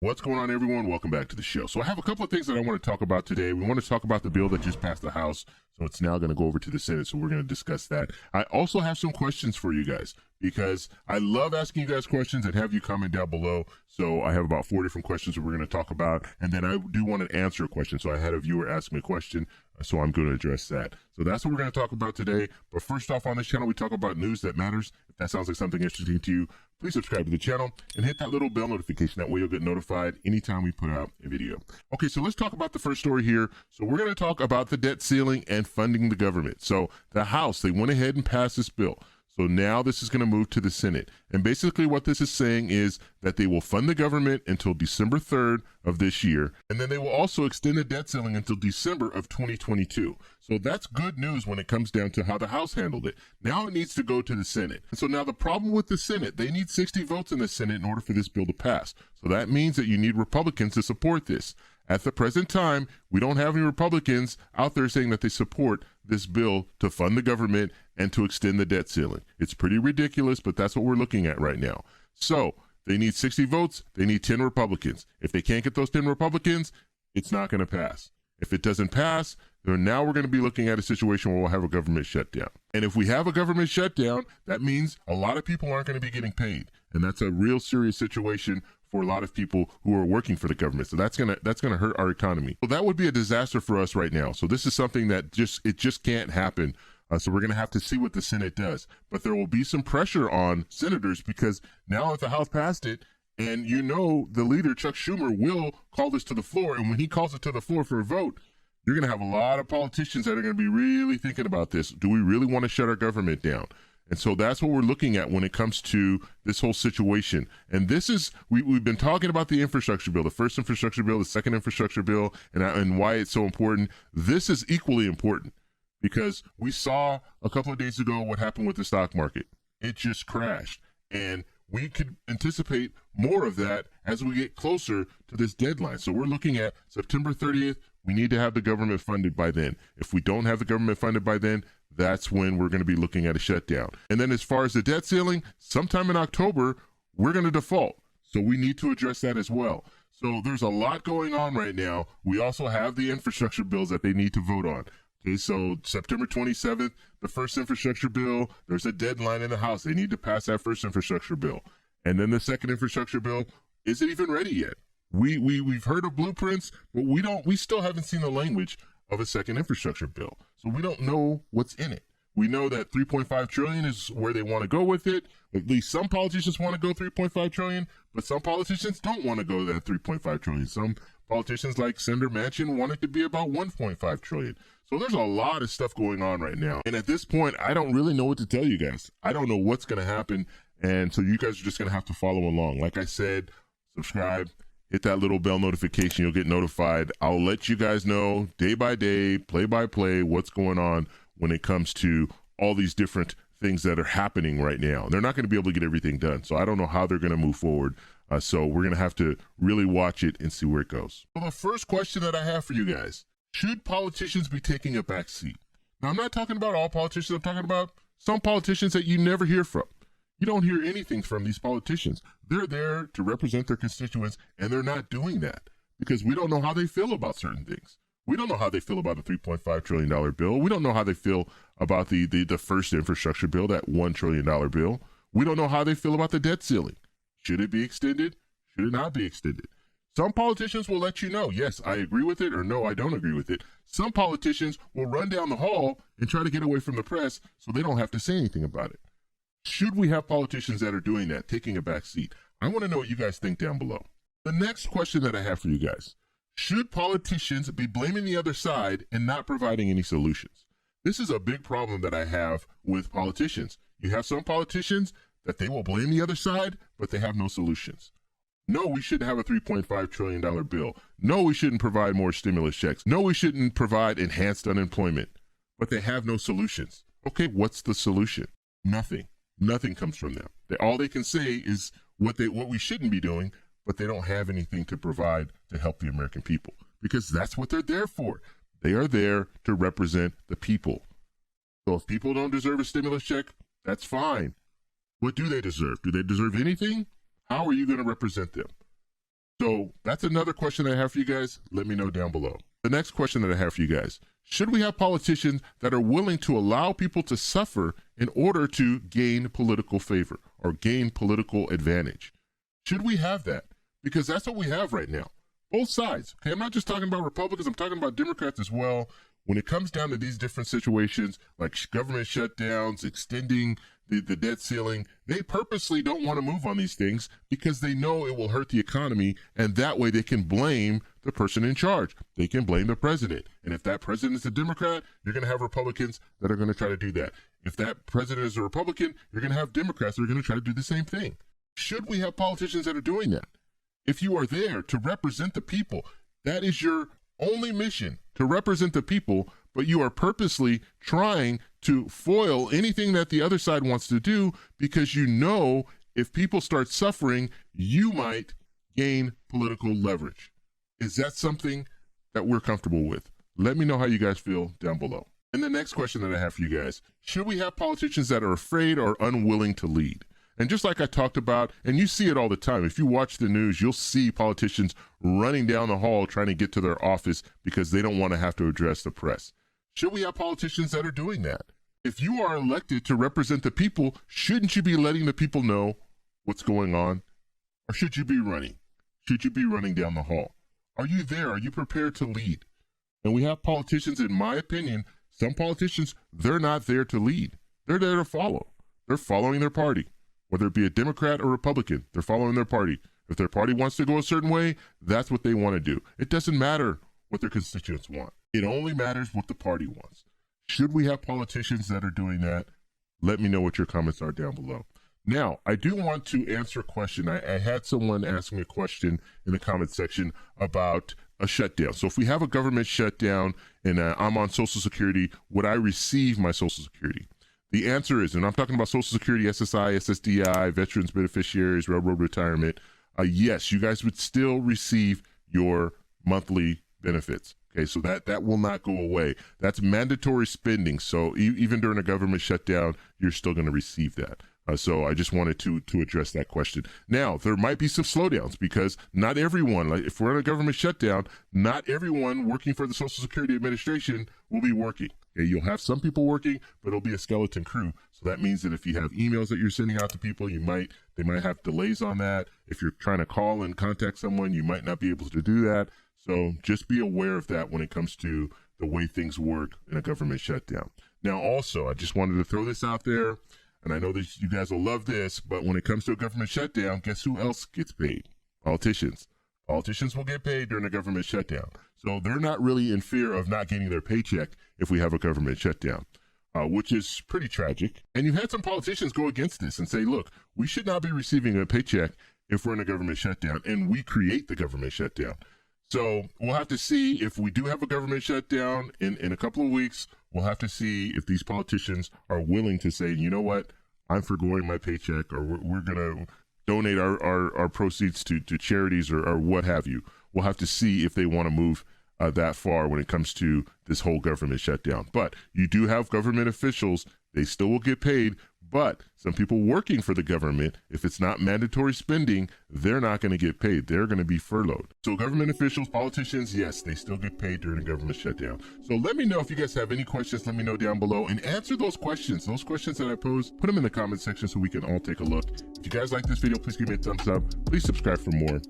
What's going on, everyone? Welcome back to the show. So I have a couple of things that I want to talk about today. We want to talk about the bill that just passed the House, so it's now going to go over to the Senate, so we're going to discuss that. I also have some questions for you guys because I love asking you guys questions and have you comment down below. So I have about 4 different questions that we're going to talk about, and then I do want to answer a question. So I had a viewer ask me a question, so I'm going to address that. So that's what we're going to talk about today. But first off, on this channel, we talk about news that matters. If that sounds like something interesting to you, please subscribe to the channel and hit that little bell notification. That way you'll get notified anytime we put out a video. Okay, so let's talk about the first story here. So we're going to talk about the debt ceiling and funding the government. So the House, they went ahead and passed this bill. So now this is going to move to the Senate. And basically what this is saying is that they will fund the government until December 3rd of this year. And then they will also extend the debt ceiling until December of 2022. So that's good news when it comes down to how the House handled it. Now it needs to go to the Senate. And so now the problem with the Senate, they need 60 votes in the Senate in order for this bill to pass. So that means that you need Republicans to support this. At the present time, we don't have any Republicans out there saying that they support this bill to fund the government and to extend the debt ceiling. It's pretty ridiculous, but that's what we're looking at right now. So they need 60 votes. They need 10 Republicans. If they can't get those 10 Republicans, it's not going to pass. If it doesn't pass, then now we're going to be looking at a situation where we'll have a government shutdown. And if we have a government shutdown, that means a lot of people aren't going to be getting paid. And that's a real serious situation for a lot of people who are working for the government. So that's gonna hurt our economy. So that would be a disaster for us right now. So this is something that just can't happen. So we're going to have to see what the Senate does. But there will be some pressure on senators because now if the House passed it, and you know the leader, Chuck Schumer, will call this to the floor. And when he calls it to the floor for a vote, you're going to have a lot of politicians that are going to be really thinking about this. Do we really want to shut our government down? And so that's what we're looking at when it comes to this whole situation. And this is, we've been talking about the infrastructure bill, the first infrastructure bill, the second infrastructure bill, and why it's so important. This is equally important because we saw a couple of days ago what happened with the stock market. It just crashed. And we could anticipate more of that as we get closer to this deadline. So we're looking at September 30th. We need to have the government funded by then. If we don't have the government funded by then, that's when we're going to be looking at a shutdown. And then as far as the debt ceiling, sometime in October, we're going to default. So we need to address that as well. So there's a lot going on right now. We also have the infrastructure bills that they need to vote on. Okay, so September 27th, the first infrastructure bill, there's a deadline in the House. They need to pass that first infrastructure bill. And then the second infrastructure bill isn't even ready yet. We've heard of blueprints, but we still haven't seen the language of a second infrastructure bill. So we don't know what's in it. We know that 3.5 trillion is where they want to go with it. At least some politicians want to go 3.5 trillion, but some politicians don't want to go that 3.5 trillion. Some politicians like Senator Manchin want it to be about 1.5 trillion. So there's a lot of stuff going on right now. And at this point, I don't really know what to tell you guys. I don't know what's going to happen. And so you guys are just going to have to follow along. Like I said, subscribe. Hit that little bell notification. You'll get notified. I'll let you guys know day by day, play by play, what's going on when it comes to all these different things that are happening right now. They're not going to be able to get everything done. So I don't know how they're going to move forward. So we're going to have to really watch it and see where it goes. Well, the first question that I have for you guys, should politicians be taking a back seat? Now, I'm not talking about all politicians. I'm talking about some politicians that you never hear from. You don't hear anything from these politicians. They're there to represent their constituents, and they're not doing that because we don't know how they feel about certain things. We don't know how they feel about a $3.5 trillion bill. We don't know how they feel about the first infrastructure bill, that $1 trillion bill. We don't know how they feel about the debt ceiling. Should it be extended? Should it not be extended? Some politicians will let you know, yes, I agree with it, or no, I don't agree with it. Some politicians will run down the hall and try to get away from the press so they don't have to say anything about it. Should we have politicians that are doing that, taking a back seat? I want to know what you guys think down below. The next question that I have for you guys, should politicians be blaming the other side and not providing any solutions? This is a big problem that I have with politicians. You have some politicians that they will blame the other side, but they have no solutions. No, we shouldn't have a $3.5 trillion bill. No, we shouldn't provide more stimulus checks. No, we shouldn't provide enhanced unemployment, but they have no solutions. Okay, what's the solution? Nothing. Nothing comes from them. All they can say is what we shouldn't be doing, but they don't have anything to provide to help the American people because that's what they're there for. They are there to represent the people. So if people don't deserve a stimulus check, that's fine. What do they deserve? Do they deserve anything? How are you going to represent them? So that's another question I have for you guys. Let me know down below. The next question that I have for you guys: should we have politicians that are willing to allow people to suffer in order to gain political favor or gain political advantage? Should we have that? Because that's what we have right now. Both sides. Okay, I'm not just talking about Republicans, I'm talking about Democrats as well. When it comes down to these different situations, like government shutdowns, extending the debt ceiling, they purposely don't want to move on these things because they know it will hurt the economy, and that way they can blame the person in charge. They can blame the president. And if that president is a Democrat, you're going to have Republicans that are going to try to do that. If that president is a Republican, you're going to have Democrats that are going to try to do the same thing. Should we have politicians that are doing that? If you are there to represent the people, that is your only mission, to represent the people, but you are purposely trying to foil anything that the other side wants to do because you know if people start suffering, you might gain political leverage. Is that something that we're comfortable with? Let me know how you guys feel down below. And the next question that I have for you guys: should we have politicians that are afraid or unwilling to lead? And just like I talked about, and you see it all the time, if you watch the news, you'll see politicians running down the hall trying to get to their office because they don't want to have to address the press. Should we have politicians that are doing that? If you are elected to represent the people, shouldn't you be letting the people know what's going on? Or should you be running? Should you be running down the hall? Are you there? Are you prepared to lead? And we have politicians, in my opinion, some politicians, they're not there to lead. They're there to follow. They're following their party. Whether it be a Democrat or Republican, they're following their party. If their party wants to go a certain way, that's what they want to do. It doesn't matter what their constituents want. It only matters what the party wants. Should we have politicians that are doing that? Let me know what your comments are down below. Now, I do want to answer a question. I had someone ask me a question in the comment section about a shutdown. So if we have a government shutdown and I'm on Social Security, would I receive my Social Security? The answer is, and I'm talking about Social Security, SSI, SSDI, veterans beneficiaries, railroad retirement. Yes, you guys would still receive your monthly benefits. Okay, so that will not go away. That's mandatory spending. So even during a government shutdown, you're still going to receive that. So I just wanted to address that question. Now, there might be some slowdowns because not everyone, like if we're in a government shutdown, not everyone working for the Social Security Administration will be working. Okay, you'll have some people working, but it'll be a skeleton crew. So that means that if you have emails that you're sending out to people, they might have delays on that. If you're trying to call and contact someone, you might not be able to do that. So just be aware of that when it comes to the way things work in a government shutdown. Now, also, I just wanted to throw this out there. And I know that you guys will love this, but when it comes to a government shutdown, guess who else gets paid? Politicians. Politicians will get paid during a government shutdown. So they're not really in fear of not getting their paycheck if we have a government shutdown, which is pretty tragic. And you've had some politicians go against this and say, look, we should not be receiving a paycheck if we're in a government shutdown, and we create the government shutdown. So we'll have to see if we do have a government shutdown in a couple of weeks. We'll have to see if these politicians are willing to say, you know what, I'm forgoing my paycheck, or we're going to donate our proceeds to charities or what have you. We'll have to see if they want to move that far when it comes to this whole government shutdown. But you do have government officials. They still will get paid. But some people working for the government, if it's not mandatory spending, they're not going to get paid. They're going to be furloughed. So government officials, politicians, yes, they still get paid during a government shutdown. So let me know if you guys have any questions. Let me know down below and answer those questions. Those questions that I pose, put them in the comment section so we can all take a look. If you guys like this video, please give me a thumbs up. Please subscribe for more.